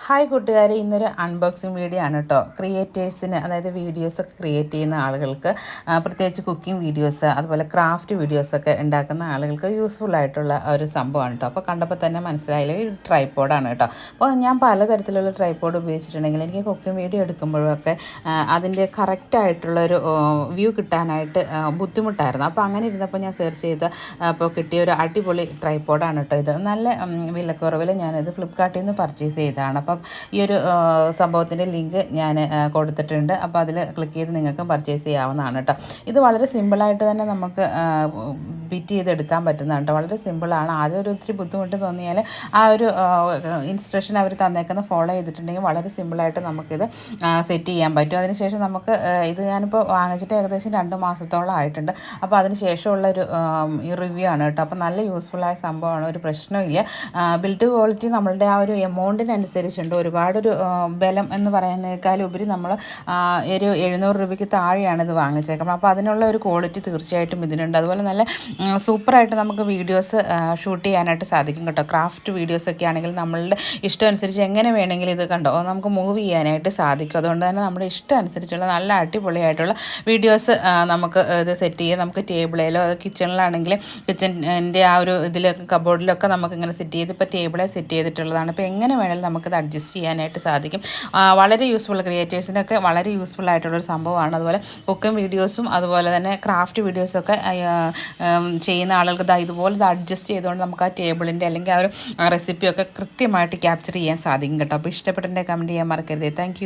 Hi കൂട്ടുകാരെ, ഇന്നൊരു unboxing video ആണ് കേട്ടോ. ക്രിയേറ്റേഴ്സിന്, അതായത് വീഡിയോസൊക്കെ ക്രിയേറ്റ് ചെയ്യുന്ന ആളുകൾക്ക്, പ്രത്യേകിച്ച് കുക്കിംഗ് വീഡിയോസ് അതുപോലെ ക്രാഫ്റ്റ് വീഡിയോസൊക്കെ ഉണ്ടാക്കുന്ന ആളുകൾക്ക് യൂസ്ഫുൾ ആയിട്ടുള്ള ഒരു സംഭവമാണ് കേട്ടോ. അപ്പോൾ കണ്ടപ്പോൾ തന്നെ മനസ്സിലായില്ല, ഒരു ട്രൈപ്പോഡാണ് കേട്ടോ. അപ്പോൾ ഞാൻ പലതരത്തിലുള്ള ട്രൈപ്പോഡ് ഉപയോഗിച്ചിട്ടുണ്ടെങ്കിൽ എനിക്ക് കുക്കിംഗ് വീഡിയോ എടുക്കുമ്പോഴൊക്കെ അതിൻ്റെ കറക്റ്റായിട്ടുള്ളൊരു വ്യൂ കിട്ടാനായിട്ട് ബുദ്ധിമുട്ടായിരുന്നു. അപ്പോൾ അങ്ങനെ ഇരുന്നപ്പോൾ ഞാൻ സെർച്ച് ചെയ്ത് അപ്പോൾ കിട്ടിയ ഒരു അടിപൊളി ട്രൈപ്പോഡാണ് കേട്ടോ ഇത്. നല്ല വിലക്കുറവിൽ ഞാനിത് ഫ്ലിപ്കാർട്ടിൽ നിന്ന് പർച്ചേസ് ചെയ്തതാണ്. അപ്പം ഈ ഒരു സംഭവത്തിൻ്റെ ലിങ്ക് ഞാൻ കൊടുത്തിട്ടുണ്ട്. അപ്പോൾ അതിൽ ക്ലിക്ക് ചെയ്ത് നിങ്ങൾക്ക് പർച്ചേസ് ചെയ്യാവുന്നതാണ് കേട്ടോ. ഇത് വളരെ സിമ്പിളായിട്ട് തന്നെ നമുക്ക് ബിറ്റ് ചെയ്തെടുക്കാൻ പറ്റുന്നതാണ് കേട്ടോ. വളരെ സിമ്പിളാണ്. ആദ്യം ഒരു ഒത്തിരി ബുദ്ധിമുട്ട് തോന്നിയാൽ ആ ഒരു ഇൻസ്ട്രക്ഷൻ അവർ തന്നേക്കുന്ന ഫോളോ ചെയ്തിട്ടുണ്ടെങ്കിൽ വളരെ സിമ്പിളായിട്ട് നമുക്കിത് സെറ്റ് ചെയ്യാൻ പറ്റും. അതിനുശേഷം നമുക്ക് ഇത് ഞാനിപ്പോൾ വാങ്ങിച്ചിട്ട് ഏകദേശം 2 മാസത്തോളം ആയിട്ടുണ്ട്. അപ്പോൾ അതിന് ശേഷമുള്ളൊരു റിവ്യൂ ആണ് കേട്ടോ. അപ്പോൾ നല്ല യൂസ്ഫുള്ളായ സംഭവമാണ്, ഒരു പ്രശ്നമില്ല. ബിൽഡ് ക്വാളിറ്റി നമ്മളുടെ ആ ഒരു എമൗണ്ടിനനുസരിച്ചുണ്ട്. ഒരുപാടൊരു ബലം എന്ന് പറയുന്നതിനേക്കാളും ഉപരി നമ്മൾ ഒരു 700 രൂപയ്ക്ക് താഴെയാണ് ഇത് വാങ്ങിച്ചേക്കുന്നത്. അപ്പോൾ അതിനുള്ള ഒരു ക്വാളിറ്റി തീർച്ചയായിട്ടും ഇതിനുണ്ട്. അതുപോലെ നല്ല സൂപ്പറായിട്ട് നമുക്ക് വീഡിയോസ് ഷൂട്ട് ചെയ്യാനായിട്ട് സാധിക്കും കേട്ടോ. ക്രാഫ്റ്റ് വീഡിയോസൊക്കെ ആണെങ്കിൽ നമ്മളുടെ ഇഷ്ടം അനുസരിച്ച് എങ്ങനെ വേണമെങ്കിലും ഇത് കണ്ടോ നമുക്ക് മൂവ് ചെയ്യാനായിട്ട് സാധിക്കും. അതുകൊണ്ട് തന്നെ നമ്മുടെ ഇഷ്ടം അനുസരിച്ചുള്ള നല്ല അടിപൊളിയായിട്ടുള്ള വീഡിയോസ് നമുക്ക് ഇത് സെറ്റ് ചെയ്യാം. നമുക്ക് ടേബിളിലോ കിച്ചണിലാണെങ്കിൽ കിച്ചൻ്റെ ആ ഒരു ഇതിലൊക്കെ കബോർഡിലൊക്കെ നമുക്കിങ്ങനെ സെറ്റ് ചെയ്ത് ഇപ്പോൾ ടേബിളെ സെറ്റ് ചെയ്തിട്ടുള്ളതാണ്. ഇപ്പോൾ എങ്ങനെ വേണമെങ്കിലും നമുക്കത് അഡ്ജസ്റ്റ് ചെയ്യാനായിട്ട് സാധിക്കും. വളരെ യൂസ്ഫുൾ, ക്രിയേറ്റേഴ്സിനൊക്കെ വളരെ യൂസ്ഫുൾ ആയിട്ടുള്ളൊരു സംഭവമാണ്. അതുപോലെ കുക്കിംഗ് വീഡിയോസും അതുപോലെ തന്നെ ക്രാഫ്റ്റ് വീഡിയോസൊക്കെ ചെയ്യുന്ന ആളുകൾക്ക് ഇതുപോലെ ഇത് അഡ്ജസ്റ്റ് ചെയ്തുകൊണ്ട് നമുക്ക് ആ ടേബിളിൻ്റെ അല്ലെങ്കിൽ ആ ഒരു റെസിപ്പിയൊക്കെ കൃത്യമായിട്ട് ക്യാപ്ചർ ചെയ്യാൻ സാധിക്കും കേട്ടോ. അപ്പോൾ ഇഷ്ടപ്പെട്ടതിൻ്റെ കമൻറ്റ് ചെയ്യാൻ മറക്കരുത്. താങ്ക്